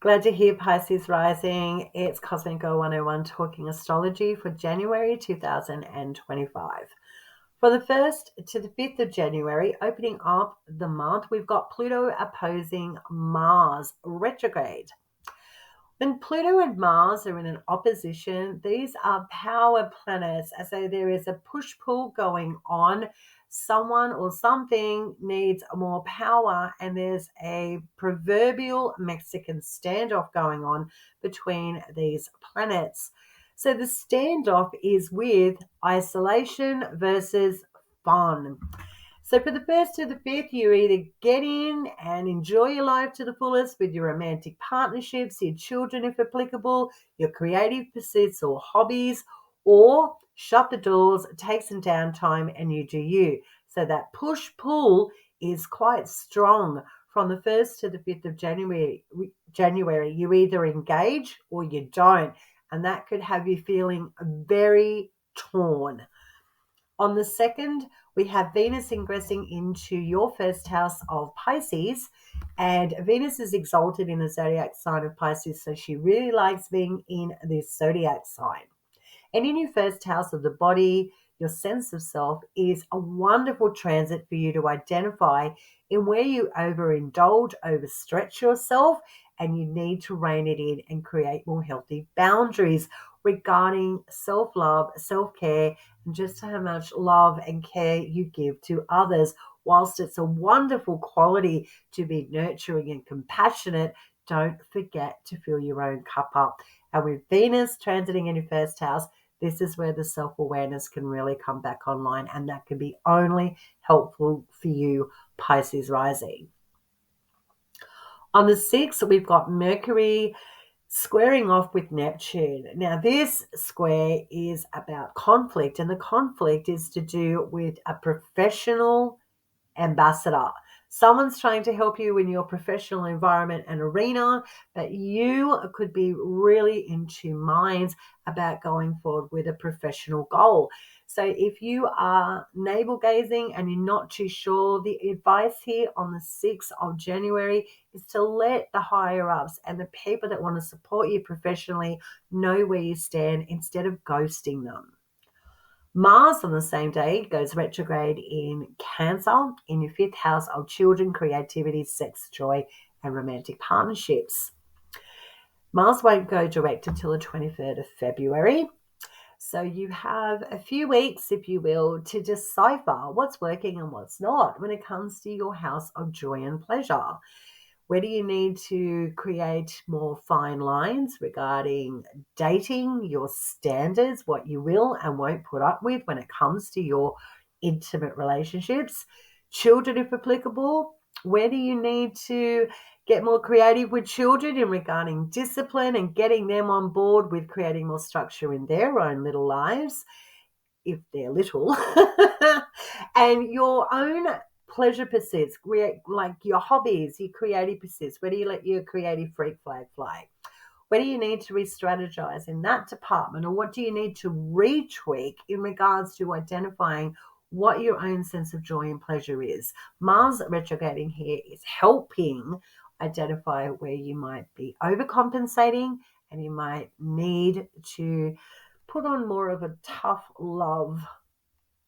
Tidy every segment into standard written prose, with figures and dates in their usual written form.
Glad to hear Pisces rising. It's Cosmic Girl 101 talking astrology for January 2025. For the 1st to the 5th of January, opening up the month, we've got Pluto opposing Mars retrograde. When Pluto and Mars are in an opposition, these are power planets. So there is a push-pull going on. Someone or something needs more power, and there's a proverbial Mexican standoff going on between these planets. So the standoff is with isolation versus fun. So for the 1st to the 5th, you either get in and enjoy your life to the fullest with your romantic partnerships, your children if applicable, your creative pursuits or hobbies, or shut the doors, take some downtime and you do you. So that push-pull is quite strong from the 1st to the 5th of January. You either engage or you don't, and that could have you feeling very torn. On the 2nd, we have Venus ingressing into your first house of Pisces, and Venus is exalted in the zodiac sign of Pisces, so she really likes being in this zodiac sign. And in your first house of the body, your sense of self is a wonderful transit for you to identify in where you overindulge, overstretch yourself, and you need to rein it in and create more healthy boundaries regarding self-love, self-care, and just how much love and care you give to others. Whilst it's a wonderful quality to be nurturing and compassionate, don't forget to fill your own cup up. And with Venus transiting in your first house, this is where the self-awareness can really come back online, and that can be only helpful for you, Pisces rising. On the 6th, we've got Mercury squaring off with Neptune. Now, this square is about conflict, and the conflict is to do with a professional ambassador. Someone's trying to help you in your professional environment and arena, but you could be really in two minds about going forward with a professional goal. So if you are navel gazing and you're not too sure, the advice here on the 6th of January is to let the higher ups and the people that want to support you professionally know where you stand instead of ghosting them. Mars on the same day goes retrograde in Cancer in your 5th house of children, creativity, sex, joy, and romantic partnerships. Mars won't go direct until the 23rd of February. So you have a few weeks, if you will, to decipher what's working and what's not when it comes to your house of joy and pleasure. Where do you need to create more fine lines regarding dating, your standards, what you will and won't put up with when it comes to your intimate relationships? Children, if applicable, where do you need to get more creative with children in regarding discipline and getting them on board with creating more structure in their own little lives, if they're little, and your own pleasure pursuits, like your hobbies, your creative pursuits? Where do you let your creative freak flag fly? Where do you need to re-strategize in that department, or what do you need to retweak in regards to identifying what your own sense of joy and pleasure is? Mars retrograding here is helping identify where you might be overcompensating and you might need to put on more of a tough love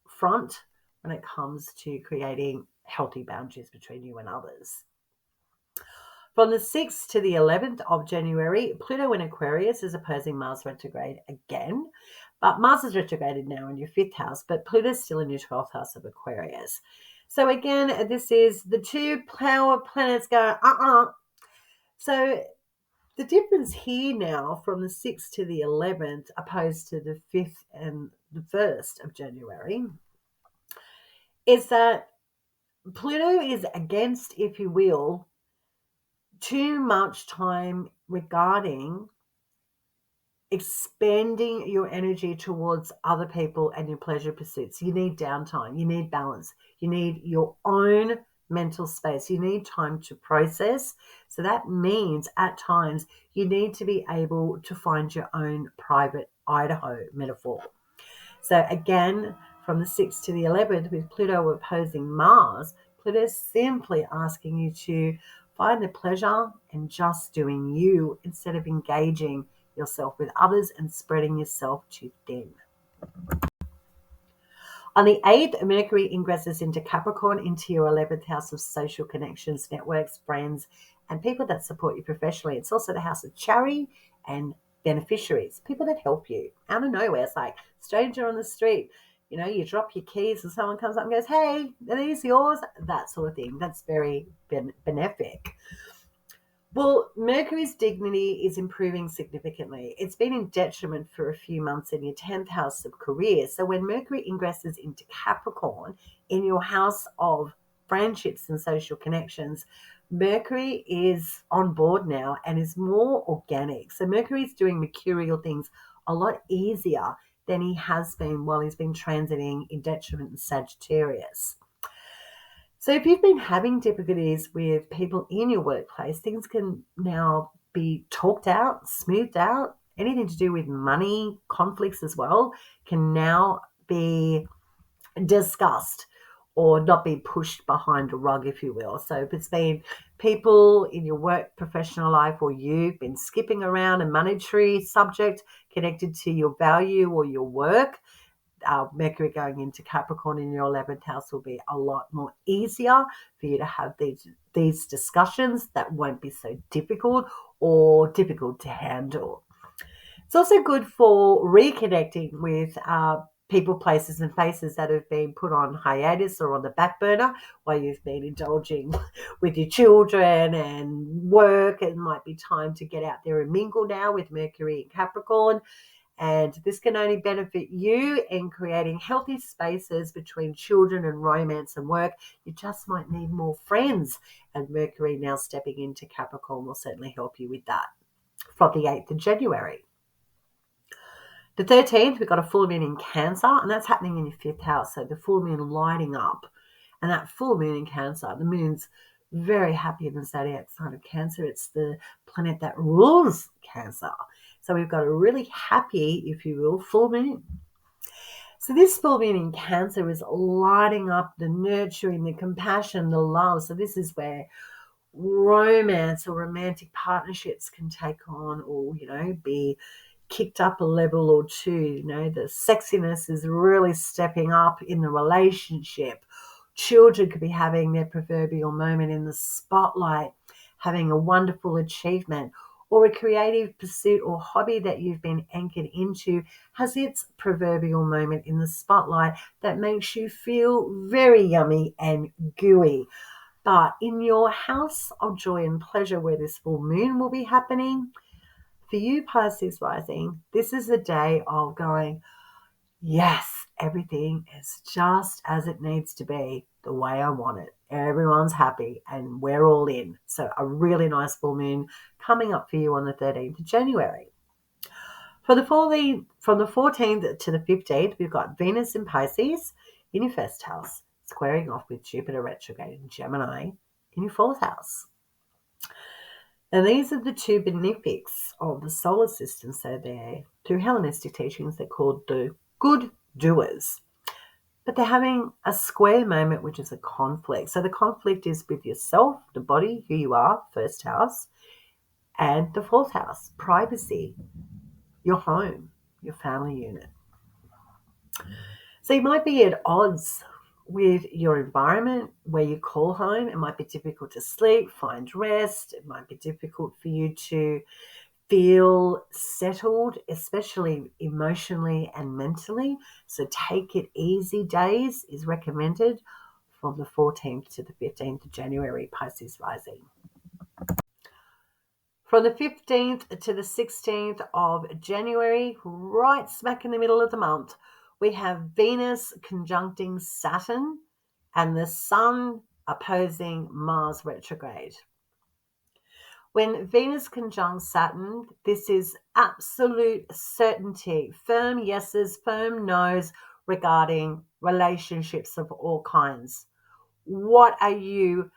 front when it comes to creating healthy boundaries between you and others. From the 6th to the 11th of January, Pluto in Aquarius is opposing Mars retrograde again. But Mars is retrograded now in your 5th house, but Pluto's still in your 12th house of Aquarius. So again, this is the two power planets going, So the difference here now from the 6th to the 11th, opposed to the 5th and the 1st of January, is that Pluto is against, if you will, too much time regarding expanding your energy towards other people and your pleasure pursuits. You need downtime. You need balance. You need your own mental space. You need time to process. So that means at times you need to be able to find your own private Idaho metaphor. So again, from the 6th to the 11th, with Pluto opposing Mars, Pluto is simply asking you to Find the pleasure in just doing you instead of engaging yourself with others and spreading yourself too thin. On the 8th, Mercury ingresses into Capricorn, into your 11th house of social connections, networks, friends, and people that support you professionally. It's also the house of charity and beneficiaries, people that help you out of nowhere. It's like stranger on the street. You know, you drop your keys and someone comes up and goes, hey, are these yours? That sort of thing. That's very benefic. Well, Mercury's dignity is improving significantly. It's been in detriment for a few months in your 10th house of career. So when Mercury ingresses into Capricorn in your house of friendships and social connections, Mercury is on board now and is more organic. So Mercury's doing mercurial things a lot easier than he has been while he's been transiting in detriment in Sagittarius. So if you've been having difficulties with people in your workplace, things can now be talked out, smoothed out. Anything to do with money, conflicts as well, can now be discussed or not be pushed behind a rug, if you will. So if it's been people in your work professional life, or you've been skipping around a monetary subject connected to your value or your work, Mercury going into Capricorn in your 11th house will be a lot more easier for you to have these discussions that won't be so difficult or difficult to handle. It's also good for reconnecting with people, places, and faces that have been put on hiatus or on the back burner while you've been indulging with your children and work. It might be time to get out there and mingle now with Mercury in Capricorn. And this can only benefit you in creating healthy spaces between children and romance and work. You just might need more friends. And Mercury now stepping into Capricorn will certainly help you with that. From the 8th of January. The 13th, we've got a full moon in Cancer, and that's happening in your 5th house. So the full moon lighting up. And that full moon in Cancer, the moon's very happy in the zodiac sign of Cancer. It's the planet that rules Cancer. So we've got a really happy, if you will, full moon. So this full moon in Cancer is lighting up the nurturing, the compassion, the love. So this is where romance or romantic partnerships can take on, or, be kicked up a level or two. The sexiness is really stepping up in the relationship. Children could be having their proverbial moment in the spotlight, having a wonderful achievement, or a creative pursuit or hobby that you've been anchored into has its proverbial moment in the spotlight that makes you feel very yummy and gooey. But in your house of joy and pleasure, where this full moon will be happening, for you Pisces rising, this is a day of going, yes, everything is just as it needs to be, the way I want it. Everyone's happy and we're all in. So a really nice full moon coming up for you on the 13th of January. From the 14th to the 15th, we've got Venus in Pisces in your first house, squaring off with Jupiter retrograde in Gemini in your fourth house. And these are the two benefics of the solar system. So they're, through Hellenistic teachings, they're called the good doers. But they're having a square moment, which is a conflict. So the conflict is with yourself, the body, who you are, first house, and the fourth house, privacy, your home, your family unit. So you might be at odds with your environment where you call home. It might be difficult to sleep, find rest. It might be difficult for you to feel settled, especially emotionally and mentally. So take it easy days is recommended from the 14th to the 15th of January, Pisces rising. From the 15th to the 16th of January, right smack in the middle of the month, we have Venus conjuncting Saturn and the Sun opposing Mars retrograde. When Venus conjuncts Saturn, this is absolute certainty, firm yeses, firm nos regarding relationships of all kinds. What are you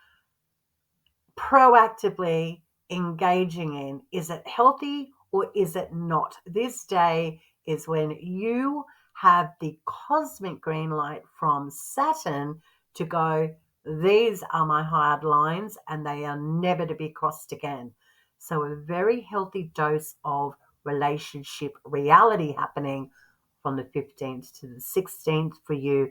proactively engaging in? Is it healthy or is it not? This day is when you have the cosmic green light from Saturn to go, These are my hard lines and they are never to be crossed again. So a very healthy dose of relationship reality happening from the 15th to the 16th for you,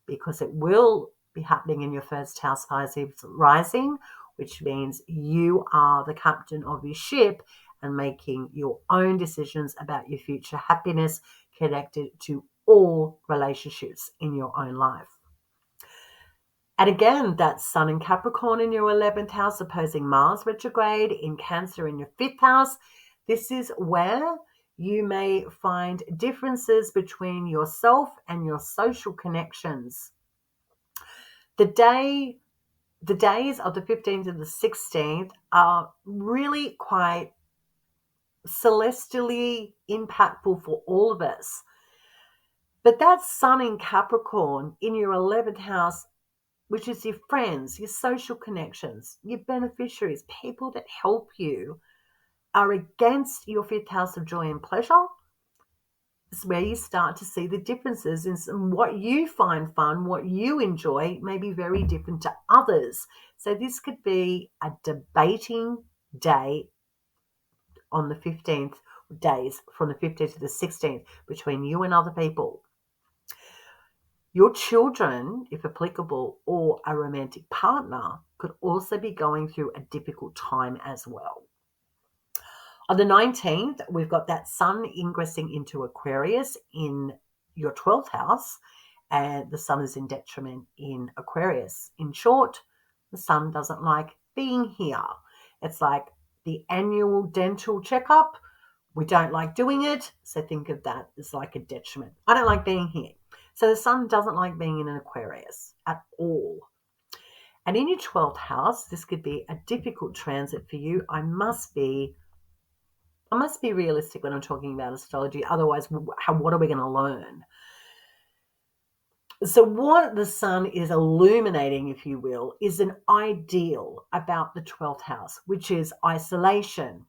because it will be happening in your first house, Pisces rising, which means you are the captain of your ship and making your own decisions about your future happiness connected to all relationships in your own life. And again, that's Sun in Capricorn in your 11th house, opposing Mars retrograde in Cancer in your 5th house. This is where you may find differences between yourself and your social connections. The days of the 15th and the 16th are really quite celestially impactful for all of us. But that Sun in Capricorn in your 11th house, which is your friends, your social connections, your beneficiaries, people that help you, are against your 5th house of joy and pleasure. It's where you start to see the differences in what you find fun, what you enjoy may be very different to others. So this could be a debating day on the 15th, days from the 15th to the 16th, between you and other people. Your children, if applicable, or a romantic partner could also be going through a difficult time as well. On the 19th, we've got that Sun ingressing into Aquarius in your 12th house, and the Sun is in detriment in Aquarius. In short, the Sun doesn't like being here. It's like the annual dental checkup. We don't like doing it, so think of that as like a detriment. I don't like being here. So the Sun doesn't like being in an Aquarius at all. And in your 12th house, this could be a difficult transit for you. I must be realistic when I'm talking about astrology. Otherwise, what are we going to learn? So what the Sun is illuminating, if you will, is an ideal about the 12th house, which is isolation,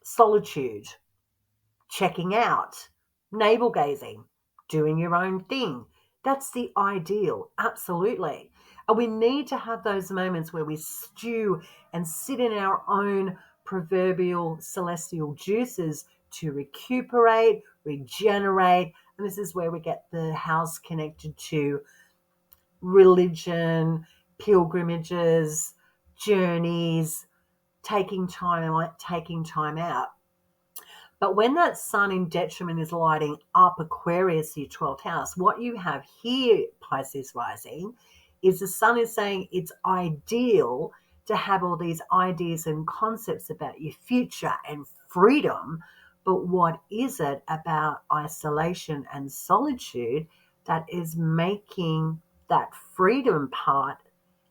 solitude, checking out, navel gazing, doing your own thing. That's the ideal, absolutely. And we need to have those moments where we stew and sit in our own proverbial celestial juices to recuperate, regenerate. And this is where we get the house connected to religion, pilgrimages, journeys, taking time out. But when that Sun in detriment is lighting up Aquarius, your 12th house, what you have here, Pisces rising, is the Sun is saying it's ideal to have all these ideas and concepts about your future and freedom. But what is it about isolation and solitude that is making that freedom part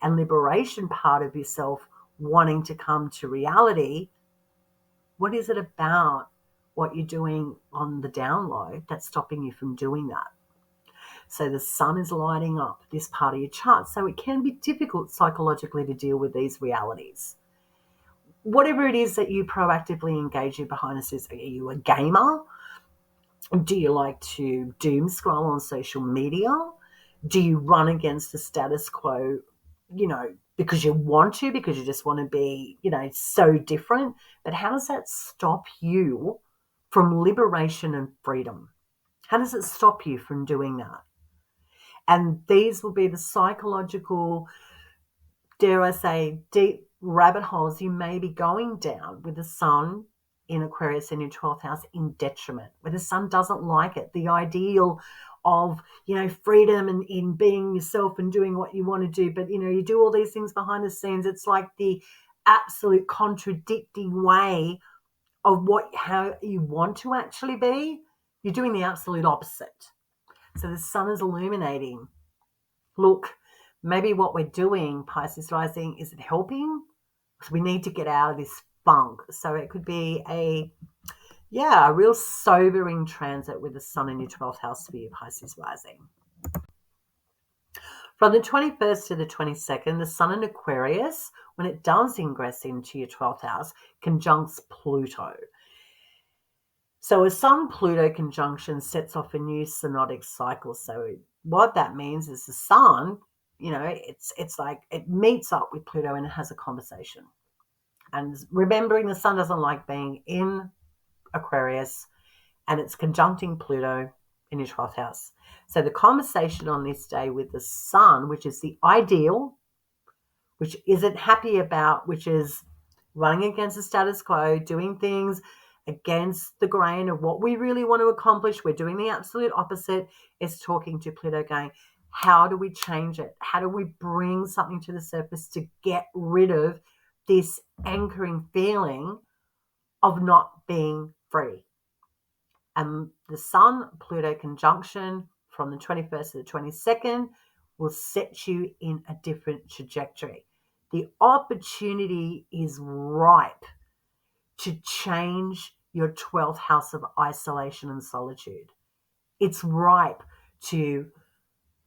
and liberation part of yourself wanting to come to reality? What is it about what you're doing on the down low that's stopping you from doing that? So the Sun is lighting up this part of your chart. So it can be difficult psychologically to deal with these realities. Whatever it is that you proactively engage in behind the scenes, are you a gamer? Do you like to doom scroll on social media? Do you run against the status quo, because you want to, because you just want to be, so different? But how does that stop you from liberation and freedom? How does it stop you from doing that? And these will be the psychological, dare I say, deep rabbit holes you may be going down with the Sun in Aquarius in your 12th house in detriment, where the Sun doesn't like it. The ideal of, freedom and in being yourself and doing what you want to do. But, you do all these things behind the scenes. It's like the absolute contradicting way of how you want to actually be. You're doing the absolute opposite. So the Sun is illuminating. Look, maybe what we're doing, Pisces rising, isn't helping. So we need to get out of this funk. So it could be a real sobering transit with the Sun in your 12th house for you, Pisces rising. From the 21st to the 22nd, the Sun in Aquarius, when it does ingress into your 12th house, conjuncts Pluto. So a Sun-Pluto conjunction sets off a new synodic cycle. So what that means is the Sun, it's like it meets up with Pluto and it has a conversation. And remembering the sun doesn't like being in Aquarius, and it's conjuncting Pluto in your 12th house. So the conversation on this day with the sun, which is the ideal, which isn't happy about, which is running against the status quo, doing things against the grain of what we really want to accomplish. We're doing the absolute opposite. Is talking to Pluto going, how do we change it? How do we bring something to the surface to get rid of this anchoring feeling of not being free? And the Sun Pluto conjunction from the 21st to the 22nd will set you in a different trajectory. The opportunity is ripe to change your 12th house of isolation and solitude. It's ripe to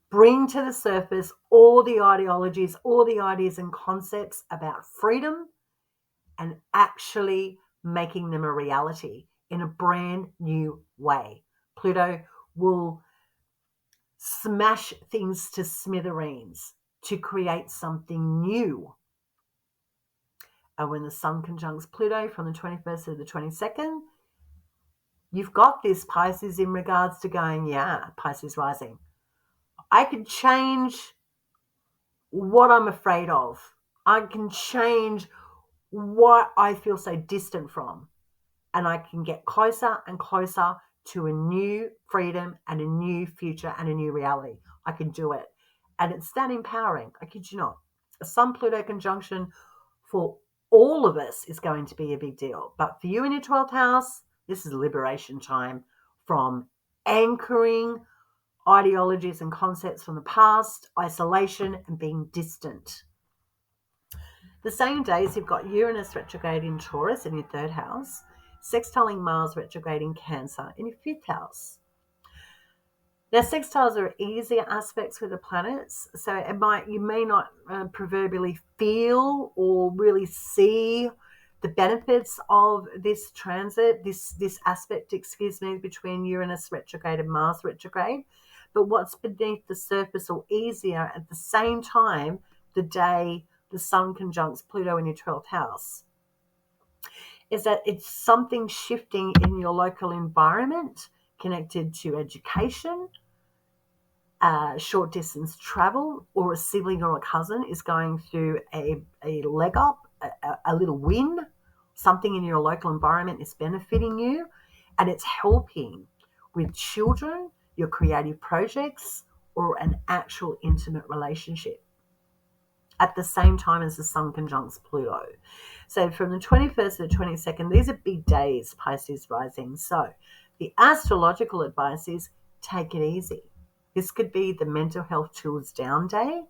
bring to the surface all the ideologies, all the ideas and concepts about freedom, and actually making them a reality in a brand new way. Pluto will smash things to smithereens to create something new. And when the Sun conjuncts Pluto from the 21st to the 22nd, you've got this Pisces in regards to going, yeah, Pisces rising. I can change what I'm afraid of. I can change what I feel so distant from. And I can get closer and closer to a new freedom and a new future and a new reality. I can do it. And it's that empowering. I kid you not. A Sun-Pluto conjunction for all of us is going to be a big deal. But for you in your 12th house, this is liberation time from anchoring ideologies and concepts from the past, isolation, and being distant. The same days, you've got Uranus retrograde in Taurus in your 3rd house, sextiling Mars retrograde in Cancer in your 5th house. Now, sextiles are easier aspects with the planets, so you may not proverbially feel or really see the benefits of this transit, this aspect, between Uranus retrograde and Mars retrograde. But what's beneath the surface or easier at the same time, the day the Sun conjuncts Pluto in your 12th house, is that it's something shifting in your local environment connected to education, short distance travel, or a sibling or a cousin is going through a leg up, a little win. Something in your local environment is benefiting you, and it's helping with children, your creative projects, or an actual intimate relationship at the same time as the Sun conjuncts Pluto. So from the 21st to the 22nd, these are big days, Pisces rising. So the astrological advice is take it easy. This could be the mental health tools down day.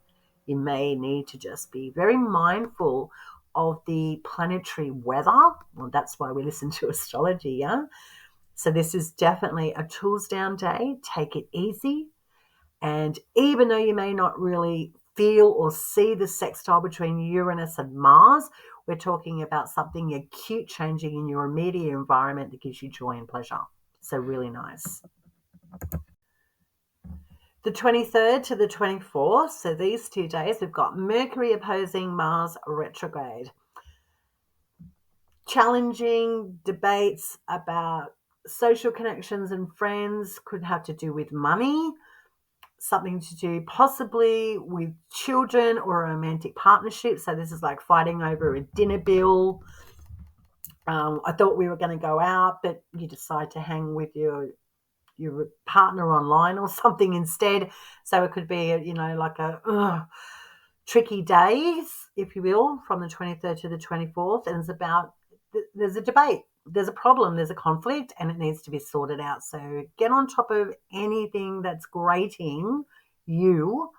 You may need to just be very mindful of the planetary weather. Well, that's why we listen to astrology, yeah? So this is definitely a tools down day. Take it easy. And even though you may not really feel or see the sextile between Uranus and Mars, we're talking about something acute changing in your immediate environment that gives you joy and pleasure. So really nice. The 23rd to the 24th, so these 2 days, we've got Mercury opposing Mars retrograde. Challenging debates about social connections and friends, could have to do with money, something to do possibly with children or a romantic partnership. So this is like fighting over a dinner bill. I thought we were going to go out, but you decide to hang with your partner online or something instead. So it could be, like a tricky days, if you will, from the 23rd to the 24th. And it's about, there's a debate, there's a problem, there's a conflict, and it needs to be sorted out. So get on top of anything that's grating you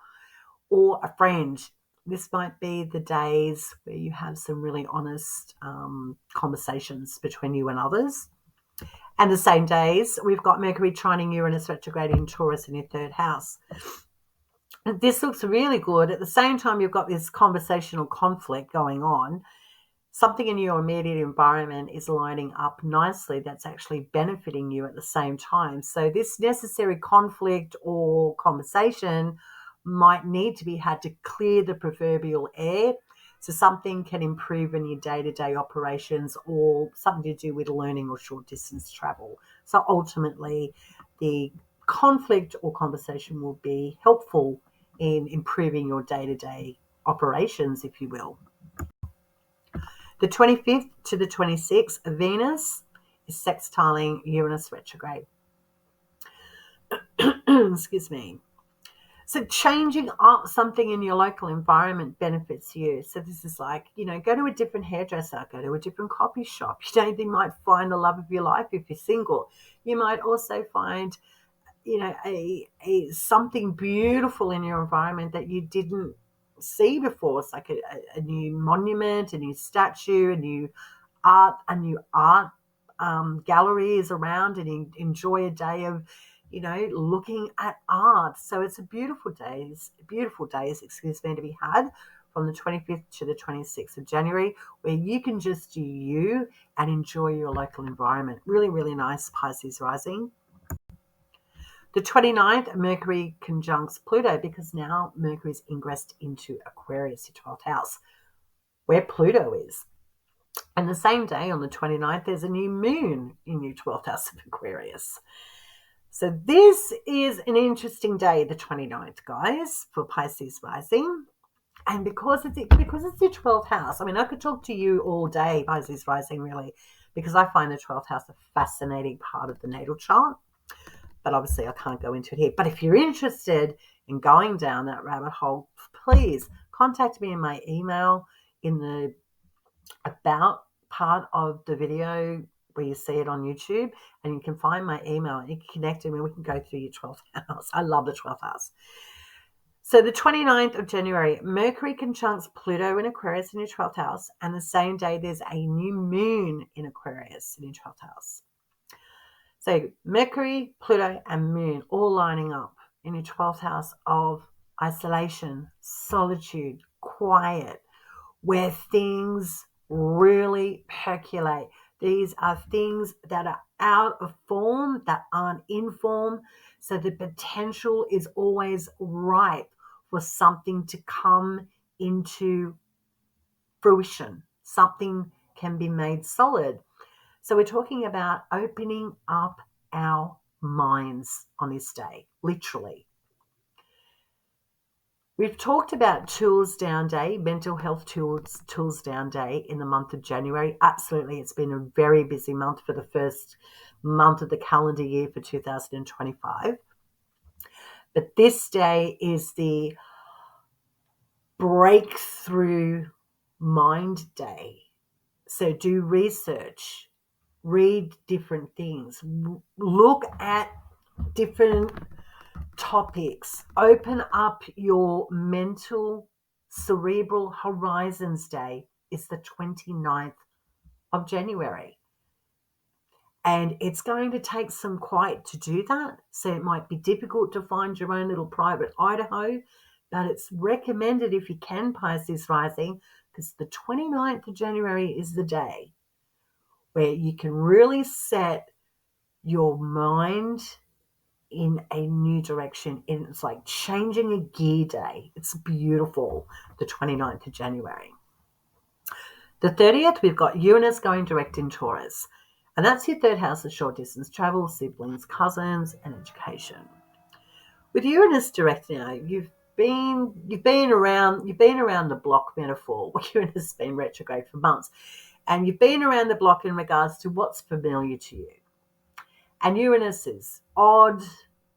or a friend. This might be the days where you have some really honest conversations between you and others. And the same days, we've got Mercury trining Uranus retrograde in Taurus in your 3rd house. This looks really good. At the same time, you've got this conversational conflict going on. Something in your immediate environment is lining up nicely that's actually benefiting you at the same time. So this necessary conflict or conversation might need to be had to clear the proverbial air. So something can improve in your day-to-day operations or something to do with learning or short distance travel. So ultimately, the conflict or conversation will be helpful in improving your day-to-day operations, if you will. The 25th to the 26th, Venus is sextiling Uranus retrograde. Excuse me. So changing up something in your local environment benefits you. So this is like, go to a different hairdresser, go to a different coffee shop. You might find the love of your life if you're single. You might also find, a something beautiful in your environment that you didn't see before. It's like a new monument, a new statue, a new art galleries around, and enjoy a day of looking at art. So it's beautiful days to be had from the 25th to the 26th of January, where you can just do you and enjoy your local environment. Really, really nice, Pisces rising. The 29th, Mercury conjuncts Pluto, because now Mercury is ingressed into Aquarius, your 12th house, where Pluto is. And the same day, on the 29th, there's a new moon in your 12th house of Aquarius. So this is an interesting day, the 29th, guys, for Pisces rising. And because it's your 12th house, I mean, I could talk to you all day, Pisces rising, really, because I find the 12th house a fascinating part of the natal chart. But obviously I can't go into it here. But if you're interested in going down that rabbit hole, please contact me in my email in the about part of the video where you see it on YouTube, and you can find my email and you can connect with me. We can go through your 12th house. I love the 12th house. So the 29th of January, Mercury conjuncts Pluto in Aquarius in your 12th house, and the same day there's a new moon in Aquarius in your 12th house. So Mercury, Pluto, and Moon all lining up in your 12th house of isolation, solitude, quiet, where things really percolate. These are things that are out of form, that aren't in form. So the potential is always ripe for something to come into fruition. Something can be made solid. So we're talking about opening up our minds on this day, literally. We've talked about Tools Down Day, mental health tools Down Day in the month of January. Absolutely, it's been a very busy month for the first month of the calendar year for 2025. But this day is the breakthrough mind day. So do research, read different things, look at different topics, open up your mental cerebral horizons day. It's the 29th of January. And it's going to take some quiet to do that. So it might be difficult to find your own little private Idaho, but it's recommended if you can, Pisces rising, because the 29th of January is the day where you can really set your mind in a new direction. And it's like changing a gear day. It's beautiful, the 29th of January. The 30th, we've got Uranus going direct in Taurus. And that's your third house of short distance travel, siblings, cousins, and education. With Uranus direct now, you've been around the block metaphor. Uranus has been retrograde for months. And you've been around the block in regards to what's familiar to you. And Uranus is odd,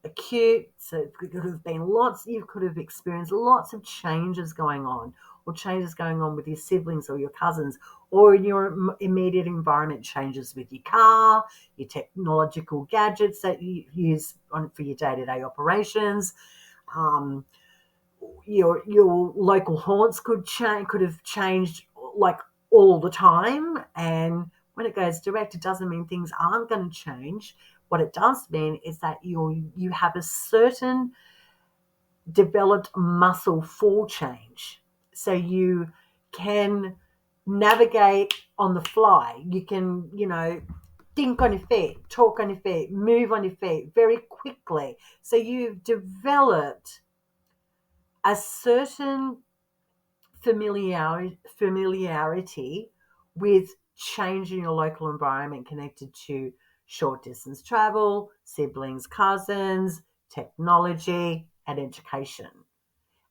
acute, so it could have been you could have experienced lots of changes going on, or changes going on with your siblings or your cousins, or in your immediate environment, changes with your car, your technological gadgets that you use for your day-to-day operations. Your local haunts could have changed like all the time. And when it goes direct, it doesn't mean things aren't going to change. What it does mean is that you have a certain developed muscle for change. So you can navigate on the fly. You can, think on your feet, talk on your feet, move on your feet very quickly. So you've developed a certain familiarity with change in your local environment connected to short distance travel, siblings, cousins, technology, and education.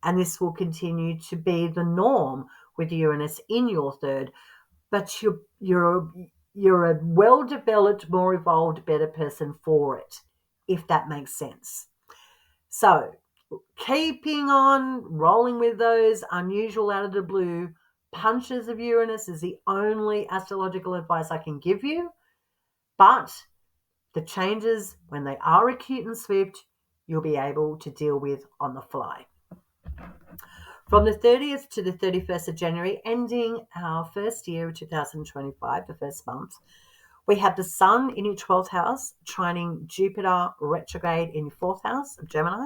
And this will continue to be the norm with Uranus in your third, but you're a well-developed, more evolved, better person for it, if that makes sense. So keeping on rolling with those unusual out of the blue punches of Uranus is the only astrological advice I can give you. But the changes, when they are acute and swift, you'll be able to deal with on the fly. From the 30th to the 31st of January, ending our first year of 2025, the first month, we have the Sun in your 12th house, trining Jupiter retrograde in your 4th house of Gemini.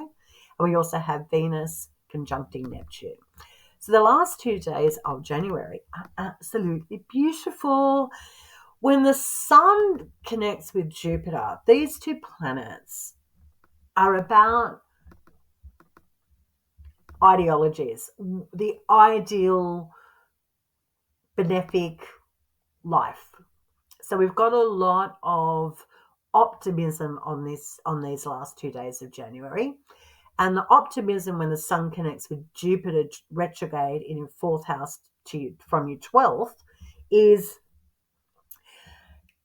And we also have Venus conjuncting Neptune. So the last 2 days of January are absolutely beautiful. When the Sun connects with Jupiter, these two planets are about ideologies, the ideal benefic life. So we've got a lot of optimism on these last 2 days of January. And the optimism when the Sun connects with Jupiter retrograde in your 4th house from your 12th is,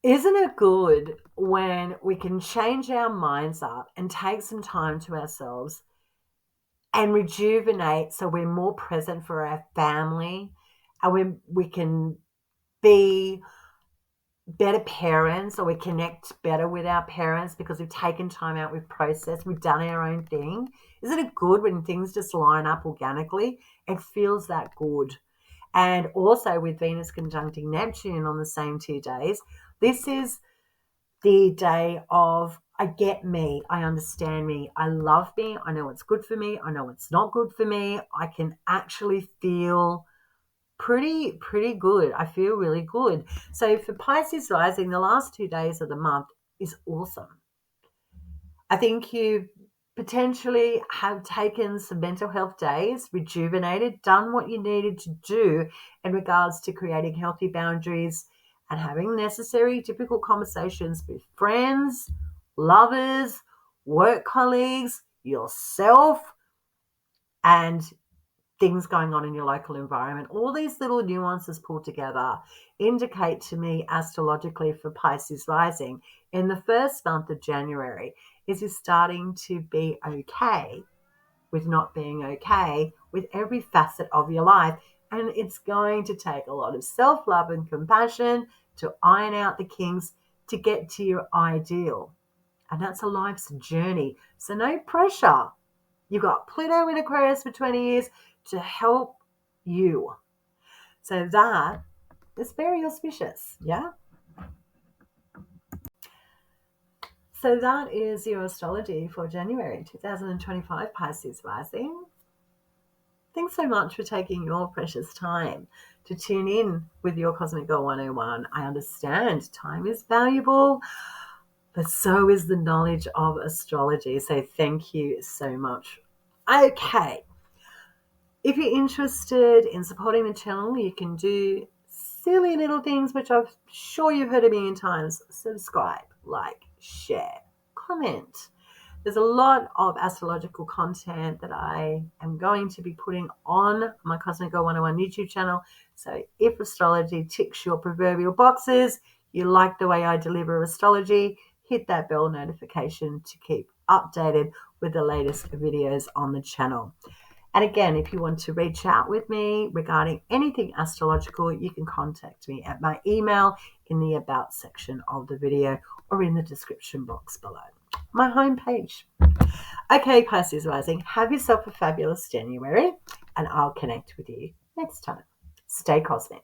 isn't it good when we can change our minds up and take some time to ourselves and rejuvenate so we're more present for our family and we can be better parents, or we connect better with our parents because we've taken time out, we've processed, we've done our own thing. Isn't it good when things just line up organically? It feels that good. And also with Venus conjuncting Neptune on the same 2 days, this is the day of I get me, I understand me, I love me, I know what's good for me, I know what's not good for me. I can actually feel pretty good. I feel really good. So for Pisces rising, the last 2 days of the month is awesome. I think you potentially have taken some mental health days, rejuvenated, done what you needed to do in regards to creating healthy boundaries and having necessary, difficult conversations with friends, lovers, work colleagues, yourself, and things going on in your local environment. All these little nuances pulled together indicate to me astrologically for Pisces rising in the first month of January is you're starting to be okay with not being okay with every facet of your life. And it's going to take a lot of self-love and compassion to iron out the kinks to get to your ideal. And that's a life's journey. So no pressure. You've got Pluto in Aquarius for 20 years to help you. So that is very auspicious, yeah? So that is your astrology for January 2025, Pisces rising. Thanks so much for taking your precious time to tune in with your Cosmic Girl 101. I understand time is valuable, but so is the knowledge of astrology. So thank you so much. Okay. If you're interested in supporting the channel, you can do silly little things, which I'm sure you've heard a million times. Subscribe, like, share, comment. There's a lot of astrological content that I am going to be putting on my Cosmic Girl 101 YouTube channel. So if astrology ticks your proverbial boxes, you like the way I deliver astrology, hit that bell notification to keep updated with the latest videos on the channel. And again, if you want to reach out with me regarding anything astrological, you can contact me at my email in the About section of the video or in the description box below. My homepage. Okay, Pisces rising, have yourself a fabulous January, and I'll connect with you next time. Stay cosmic.